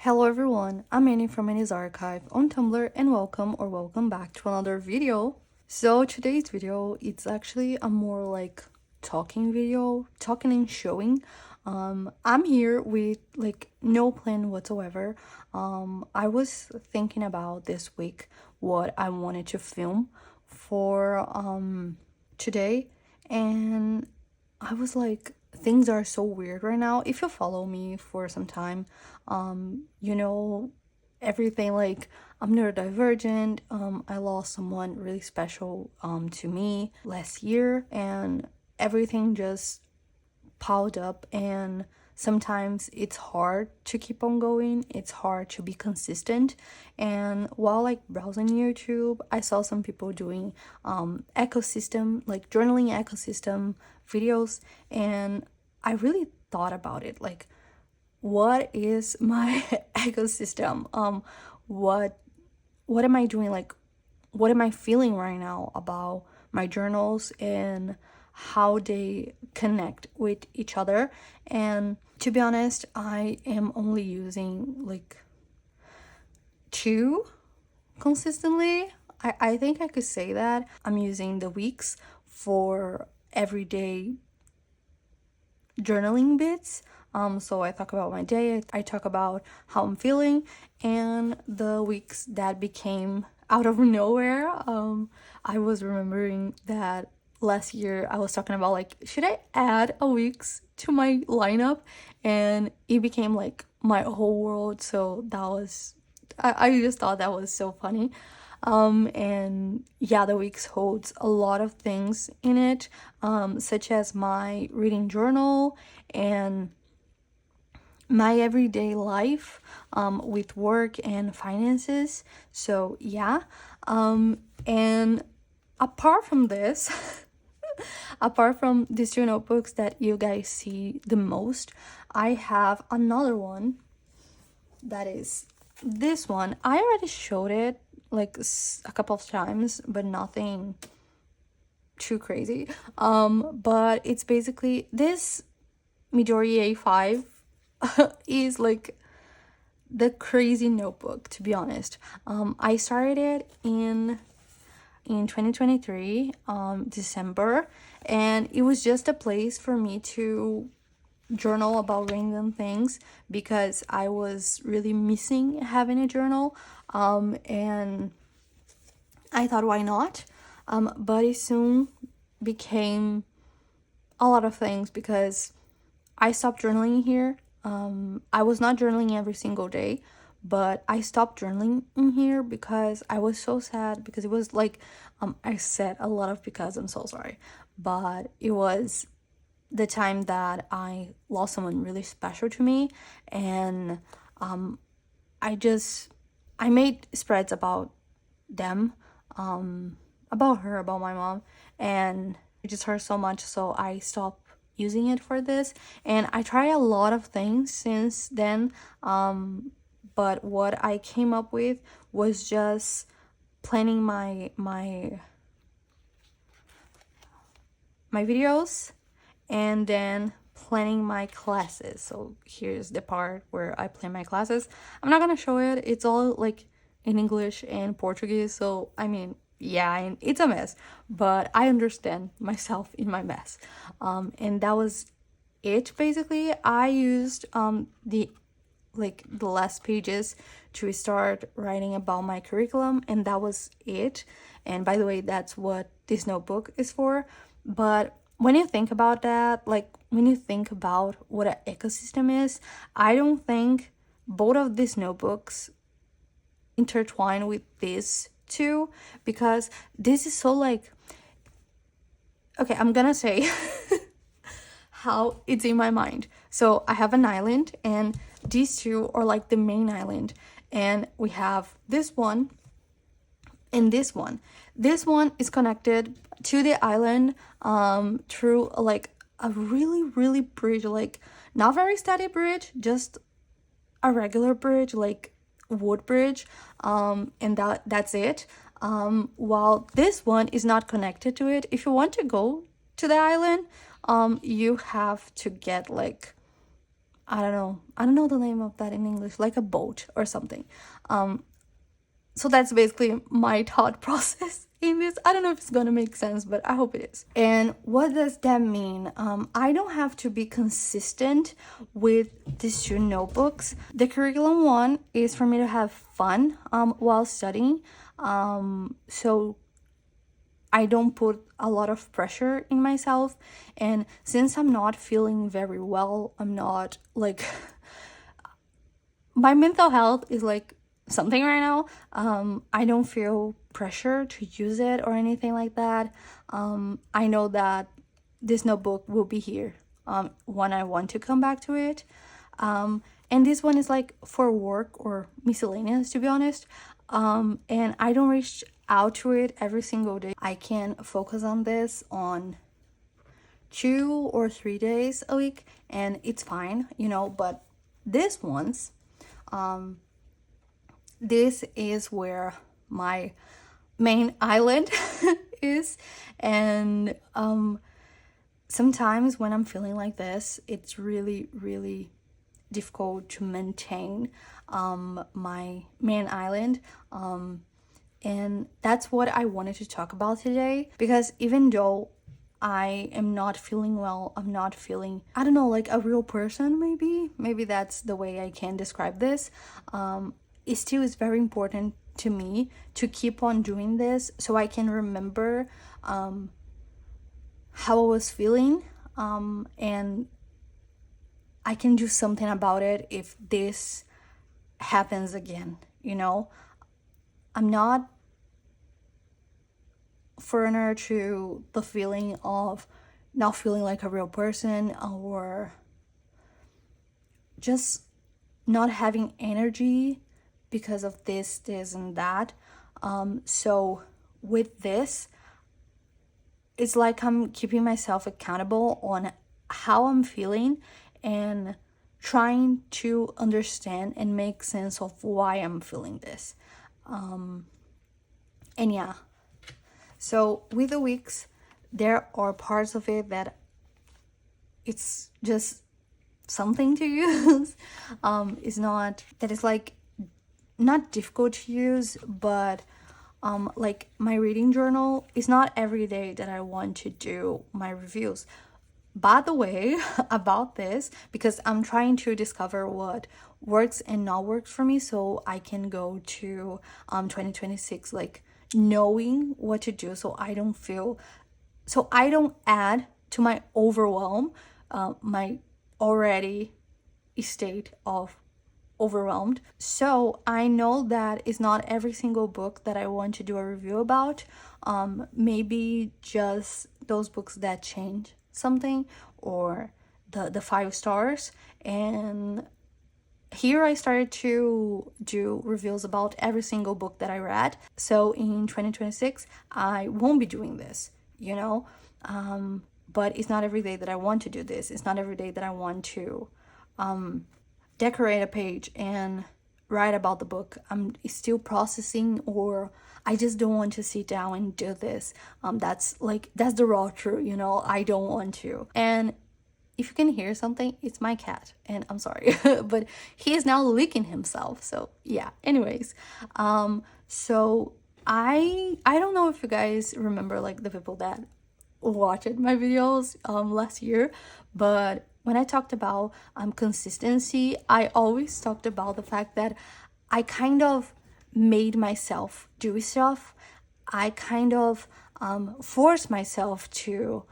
Hello everyone, I'm Annie from Annie's Archive on Tumblr and welcome back to another video. So today's video, it's actually a more like talking video, talking and showing. I'm here with like no plan whatsoever. I was thinking about this week what I wanted to film for today, and I was like, things are so weird right now. If you follow me for some time, you know everything like I'm neurodivergent. I lost someone really special to me last year, and everything just piled up, and sometimes it's hard to keep on going, it's hard to be consistent. And while like browsing YouTube, I saw some people doing ecosystem, like journaling ecosystem videos, and I really thought about it, like what is my ecosystem, what am I doing, like what am I feeling right now about my journals and how they connect with each other. And to be honest, I am only using like two consistently. I think I could say that I'm using the weeks for everyday journaling bits. So I talk about my day, I talk about how I'm feeling, and the weeks that became out of nowhere. I was remembering that last year I was talking about like, should I add a weeks to my lineup? And it became like my whole world. So that was, I just thought that was so funny. And yeah, the weeks holds a lot of things in it, such as my reading journal and my everyday life, with work and finances. So yeah, and apart from this, apart from these two notebooks that you guys see the most, I have another one that is this one. I already showed it like a couple of times, but nothing too crazy. But it's basically this Majori A5 is like the crazy notebook, to be honest. I started it in 2023, December, and it was just a place for me to journal about random things because I was really missing having a journal, and I thought, why not? But it soon became a lot of things because I stopped journaling here. I was not journaling every single day, but I stopped journaling in here because I was so sad, because it was like, I said a lot of because, I'm so sorry, but it was the time that I lost someone really special to me, and I made spreads about them, about her, about my mom, and it just hurt so much, so I stopped using it for this. And I tried a lot of things since then, but what I came up with was just planning my videos and then planning my classes. So here's the part where I plan my classes. I'm not gonna show it, it's all like in English and Portuguese, so I mean, yeah, it's a mess, but I understand myself in my mess. And that was it basically. I used the last pages to start writing about my curriculum, and that was it. And by the way, that's what this notebook is for. But when you think about that, like when you think about what an ecosystem is, I don't think both of these notebooks intertwine with this too, because this is so like, okay, I'm gonna say how it's in my mind. So I have an island, and these two are like the main island, and we have this one and this one. This one is connected to the island through like a really bridge, like not very steady bridge, just a regular bridge, like wood bridge, and that's it. While this one is not connected to it. If you want to go to the island, you have to get like I don't know the name of that in English, like a boat or something. So that's basically my thought process in this. I don't know if it's gonna make sense, but I hope it is. And what does that mean? I don't have to be consistent with these two notebooks. The curriculum one is for me to have fun while studying. So I don't put a lot of pressure in myself. And since I'm not feeling very well, I'm not like my mental health is like something right now. I don't feel pressure to use it or anything like that. I know that this notebook will be here when I want to come back to it. And this one is like for work or miscellaneous, to be honest. And I don't reach out to it every single day. I can focus on this on 2 or 3 days a week and it's fine, you know. But this one's this is where my main island is. And sometimes when I'm feeling like this, it's really, really difficult to maintain my main island. And that's what I wanted to talk about today, because even though I am not feeling well, I'm not feeling, I don't know, like a real person, maybe that's the way I can describe this. It still is very important to me to keep on doing this so I can remember how I was feeling, and I can do something about it if this happens again, you know. I'm not foreigner to the feeling of not feeling like a real person or just not having energy because of this and that. So with this, it's like I'm keeping myself accountable on how I'm feeling and trying to understand and make sense of why I'm feeling this. And yeah, so with the weeks, there are parts of it that it's just something to use. It's not that it's like not difficult to use, but like my reading journal is not every day that I want to do my reviews. By the way, about this, because I'm trying to discover what works and not works for me, so I can go to 2026 like knowing what to do, so I don't add to my overwhelm, my already state of overwhelmed. So I know that it's not every single book that I want to do a review about. Maybe just those books that change something, or the 5 stars. And here I started to do reviews about every single book that I read. So in 2026 I won't be doing this, you know. But it's not every day that I want to do this. It's not every day that I want to decorate a page and write about the book. I'm still processing, or I just don't want to sit down and do this. That's the raw truth, you know. I don't want to. And if you can hear something, it's my cat, and I'm sorry, but he is now licking himself. So yeah. Anyways, so I don't know if you guys remember like the people that watched my videos last year, but when I talked about consistency, I always talked about the fact that I kind of made myself do stuff. I kind of forced myself to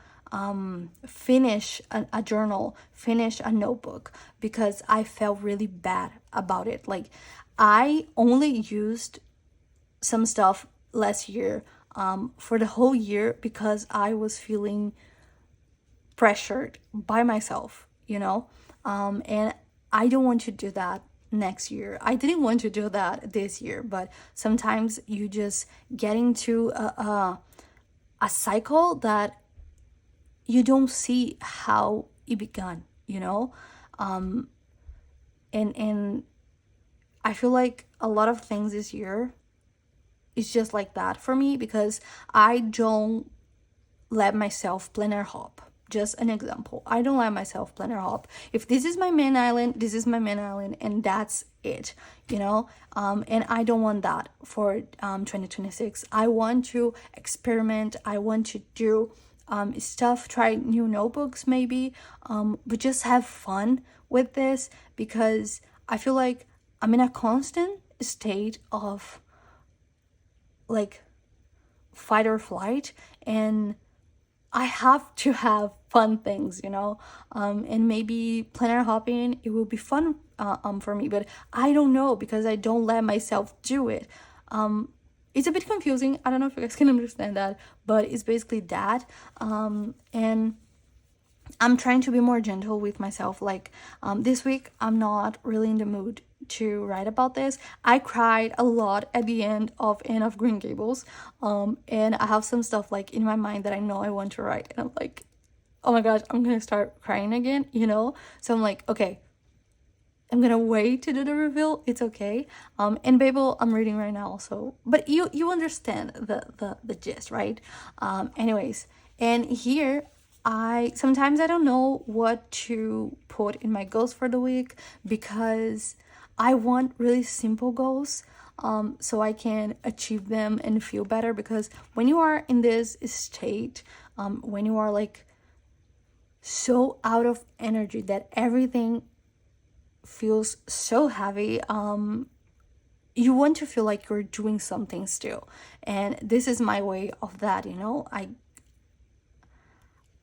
finish a journal, finish a notebook, because I felt really bad about it. Like, I only used some stuff last year for the whole year because I was feeling pressured by myself, you know. And I don't want to do that next year. I didn't want to do that this year, but sometimes you just get into a cycle that you don't see how it began, you know. And I feel like a lot of things this year is just like that for me, because I don't let myself planner hop, just an example. I don't let myself planner hop. If this is my main island, this is my main island, and that's it, you know. And I don't want that for 2026. I want to experiment. I want to do stuff, try new notebooks maybe, but just have fun with this, because I feel like I'm in a constant state of like fight or flight, and I have to have fun things, you know. And maybe planner hopping, it will be fun for me, but I don't know, because I don't let myself do it. It's a bit confusing. I don't know if you guys can understand that, but it's basically that. And I'm trying to be more gentle with myself. Like this week, I'm not really in the mood to write about this. I cried a lot at the end of Anne of Green Gables, and I have some stuff like in my mind that I know I want to write, and I'm like, oh my gosh, I'm gonna start crying again, you know. So I'm like, okay, I'm gonna wait to do the reveal. It's okay. And Babel, I'm reading right now, so but you understand the gist, right? Anyways, and here sometimes I don't know what to put in my goals for the week, because I want really simple goals, so I can achieve them and feel better. Because when you are in this state, when you are like so out of energy that everything feels so heavy, you want to feel like you're doing something still, and this is my way of that, you know.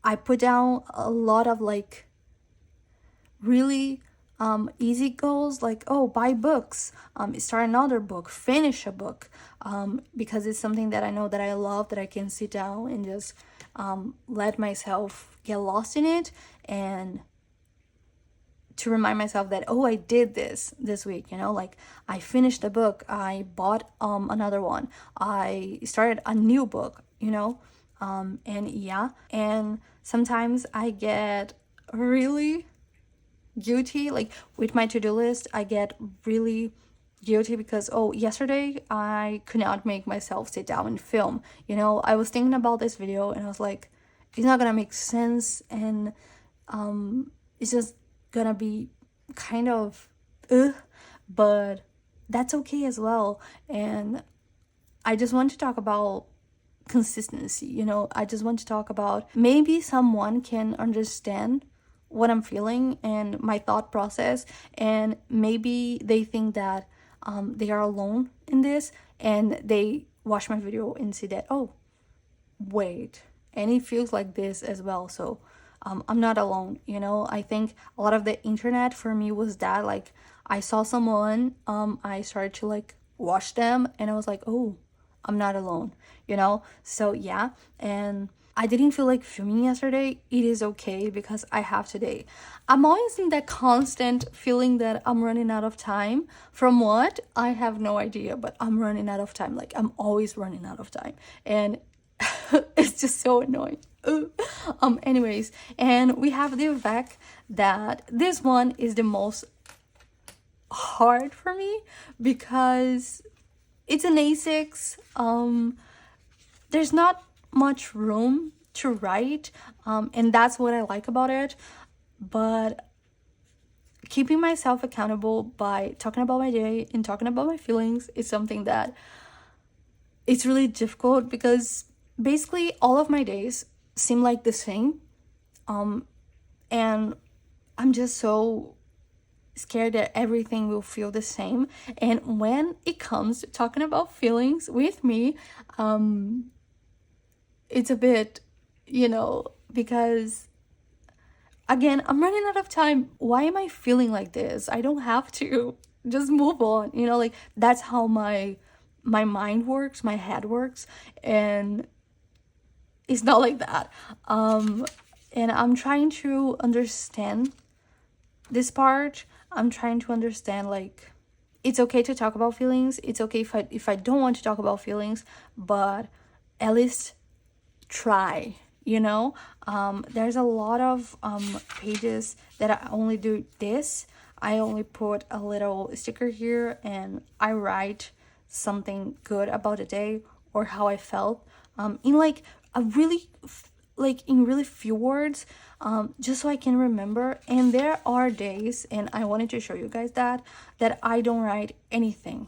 I put down a lot of like really easy goals, like, oh, buy books, start another book, finish a book, because it's something that I know that I love, that I can sit down and just let myself get lost in it, and to remind myself that, oh, I did this week, you know. Like I finished a book, I bought another one, I started a new book, you know. And yeah, and sometimes I get really guilty, like with my to-do list. I get really guilty because, oh, yesterday I could not make myself sit down and film, you know. I was thinking about this video and I was like, it's not gonna make sense, and it's just gonna be kind of but that's okay as well. And I just want to talk about consistency, you know. I just want to talk about, maybe someone can understand what I'm feeling and my thought process, and maybe they think that they are alone in this, and they watch my video and see that, oh wait, and it feels like this as well. So I'm not alone, you know. I think a lot of the internet for me was that, like, I saw someone, I started to like watch them, and I was like, oh, I'm not alone, you know. So yeah, and I didn't feel like filming yesterday. It is okay, because I have today. I'm always in that constant feeling that I'm running out of time. From what? I have no idea, but I'm running out of time. Like, I'm always running out of time, and it's just so annoying. Anyways, and we have the effect that this one is the most hard for me, because it's an A6. There's not much room to write, and that's what I like about it. But keeping myself accountable by talking about my day and talking about my feelings is something that it's really difficult, because basically all of my days seem like the same, and I'm just so scared that everything will feel the same. And when it comes to talking about feelings with me, it's a bit, you know, because again, I'm running out of time. Why am I feeling like this? I don't have to. Just move on, you know. Like, that's how my mind works, my head works, and it's not like that. And I'm trying to understand this part. I'm trying to understand, like, it's okay to talk about feelings. It's okay if I don't want to talk about feelings, but at least try, you know. There's a lot of pages that I only do this. I only put a little sticker here and I write something good about the day or how I felt, in like a really like in really few words, just so I can remember. And there are days, and I wanted to show you guys that I don't write anything.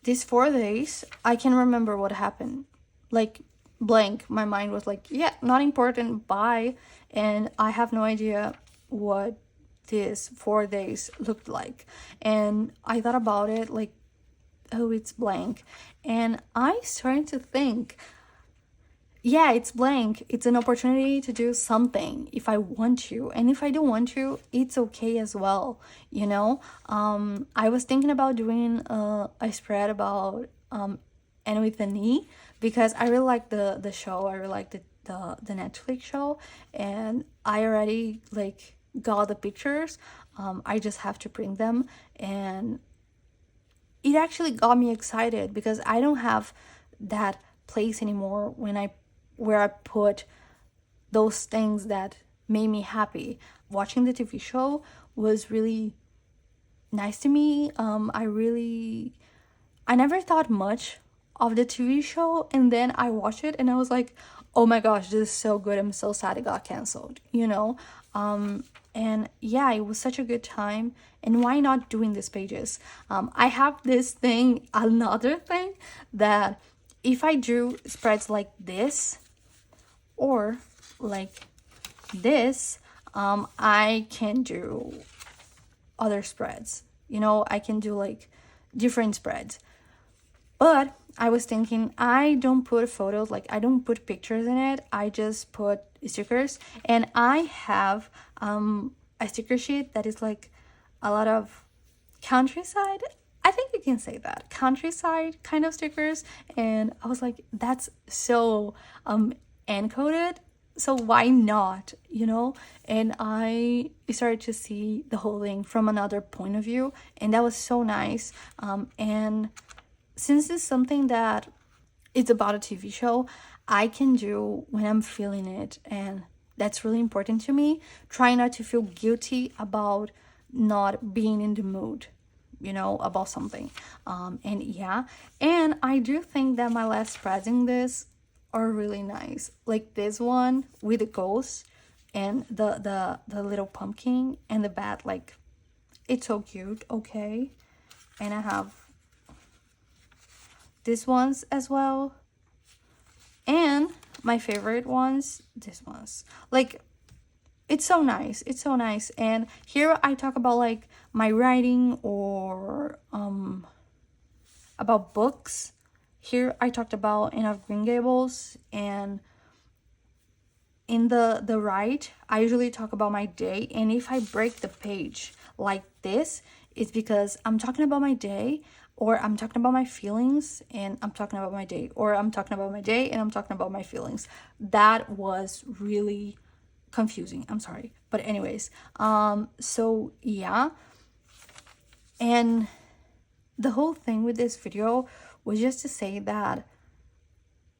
These 4 days, I can remember what happened. Like, blank. My mind was like, yeah, not important, bye. And I have no idea what these 4 days looked like. And I thought about it like, oh, it's blank. And I started to think, yeah, it's blank. It's an opportunity to do something if I want to. And if I don't want to, it's okay as well, you know? I was thinking about doing a spread about And with the Knee, because I really like the show. I really like the Netflix show. And I already like got the pictures. I just have to print them. And it actually got me excited because I don't have that place anymore where I put those things that made me happy. Watching the TV show was really nice to me. I never thought much of the TV show, and then I watched it and I was like, oh my gosh, this is so good. I'm so sad it got canceled, you know? And yeah, it was such a good time. And why not doing these pages? I have this thing, another thing, that if I drew spreads like this or like this, I can do other spreads. You know, I can do like different spreads. But I was thinking, I don't put photos, like I don't put pictures in it. I just put stickers. And I have a sticker sheet that is like a lot of countryside. I think you can say that. Countryside kind of stickers. And I was like, that's so encoded. So why not, you know? And I started to see the whole thing from another point of view. And that was so nice. And since it's something that it's about a TV show, I can do when I'm feeling it, and that's really important to me. Try not to feel guilty about not being in the mood, you know, about something. And yeah, and I do think that my last spreads in this are really nice. Like this one with the ghost and the little pumpkin and the bat, like it's so cute. Okay, and I have these ones as well, and my favorite ones, these ones. Like it's so nice, it's so nice. And here I talk about like my writing or about books. Here I talked about Anne of Green Gables, and in the right I usually talk about my day. And if I break the page like this, it's because I'm talking about my day, or I'm talking about my feelings and I'm talking about my day, or I'm talking about my day and I'm talking about my feelings. That was really confusing, I'm sorry, but anyways, so yeah. And the whole thing with this video was just to say that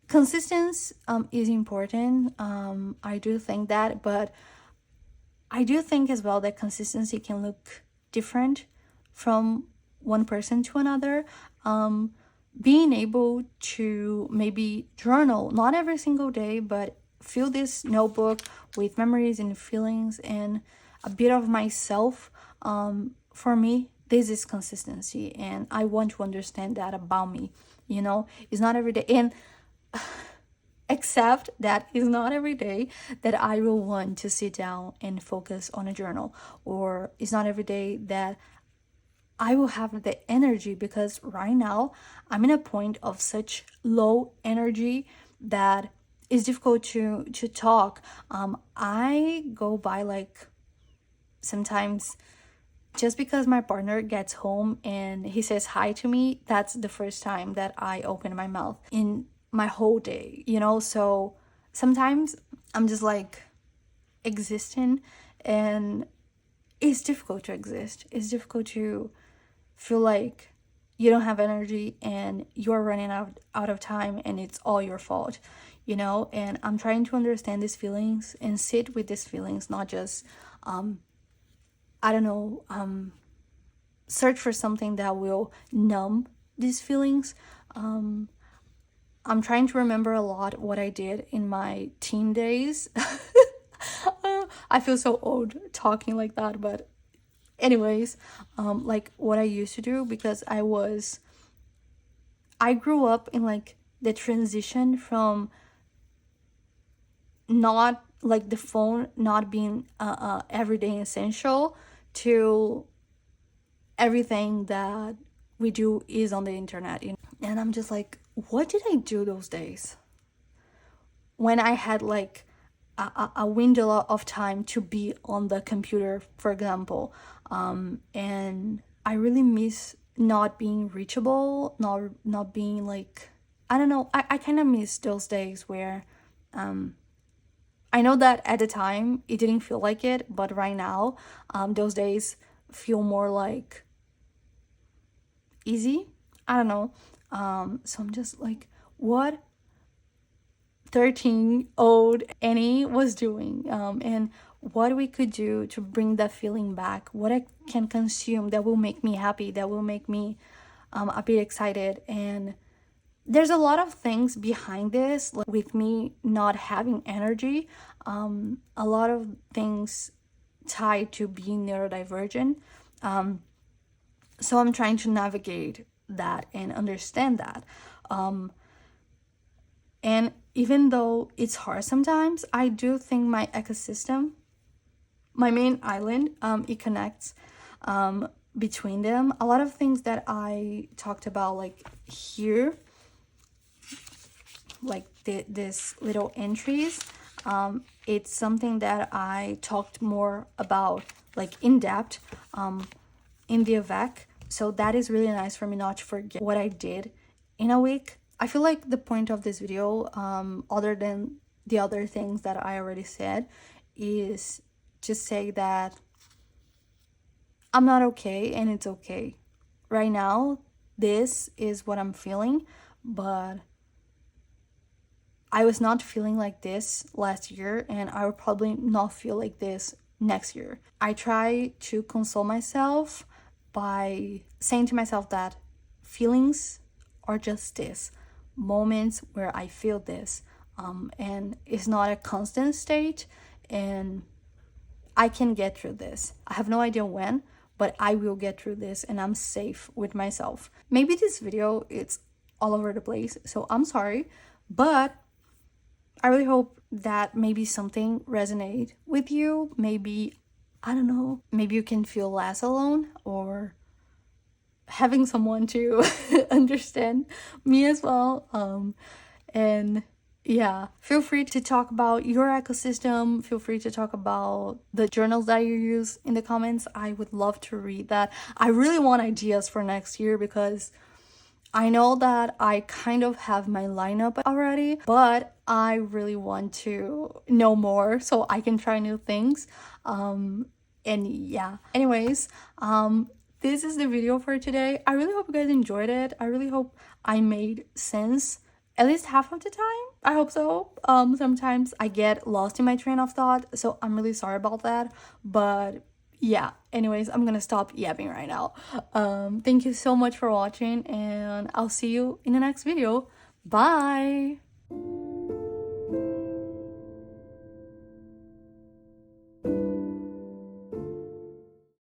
consistency is important. I do think that, but I do think as well that consistency can look different from one person to another. Being able to maybe journal, not every single day, but fill this notebook with memories and feelings and a bit of myself. For me, this is consistency, and I want to understand that about me. You know, it's not every day, and except that it's not every day that I will want to sit down and focus on a journal, or it's not every day that I will have the energy, because right now I'm in a point of such low energy that it's difficult to talk. I go by like sometimes just because my partner gets home and he says hi to me, that's the first time that I open my mouth in my whole day, you know? So sometimes I'm just like existing, and it's difficult to exist. It's difficult to feel like you don't have energy and you're running out of time and it's all your fault, you know? And I'm trying to understand these feelings and sit with these feelings, not just I don't know, search for something that will numb these feelings. I'm trying to remember a lot what I did in my teen days. I feel so old talking like that, but anyways, like what I used to do, because I grew up in like the transition from not like the phone not being everyday essential to everything that we do is on the internet, you know? And I'm just like, what did I do those days when I had like a window of time to be on the computer, for example? And I really miss not being reachable, not being like, I don't know, I kind of miss those days where I know that at the time it didn't feel like it, but right now those days feel more like easy. I don't know. So I'm just like, what 13-old Annie was doing, and what we could do to bring that feeling back, what I can consume that will make me happy, that will make me a bit excited. And there's a lot of things behind this, like with me not having energy, a lot of things tied to being neurodivergent. So I'm trying to navigate that and understand that. And even though it's hard sometimes, I do think my ecosystem, my main island, it connects between them. A lot of things that I talked about, like here, like this little entries, it's something that I talked more about, like in depth, in the AVEC. So that is really nice for me not to forget what I did in a week. I feel like the point of this video, other than the other things that I already said, is to say that I'm not okay and it's okay. Right now, this is what I'm feeling, but I was not feeling like this last year, and I will probably not feel like this next year. I try to console myself by saying to myself that feelings are just this, moments where I feel this, and it's not a constant state, and I can get through this. I have no idea when, but I will get through this, and I'm safe with myself. Maybe this video it's all over the place, so I'm sorry, but I really hope that maybe something resonate with you. Maybe, I don't know, maybe you can feel less alone, or having someone to understand me as well. And yeah, feel free to talk about your ecosystem. Feel free to talk about the journals that you use in the comments. I would love to read that. I really want ideas for next year, because I know that I kind of have my lineup already, but I really want to know more so I can try new things. And yeah, anyways, this is the video for today. I really hope you guys enjoyed it. I really hope I made sense at least half of the time. I hope so. Sometimes I get lost in my train of thought, so I'm really sorry about that. But yeah, anyways, I'm gonna stop yapping right now. Thank you so much for watching, and I'll see you in the next video. Bye.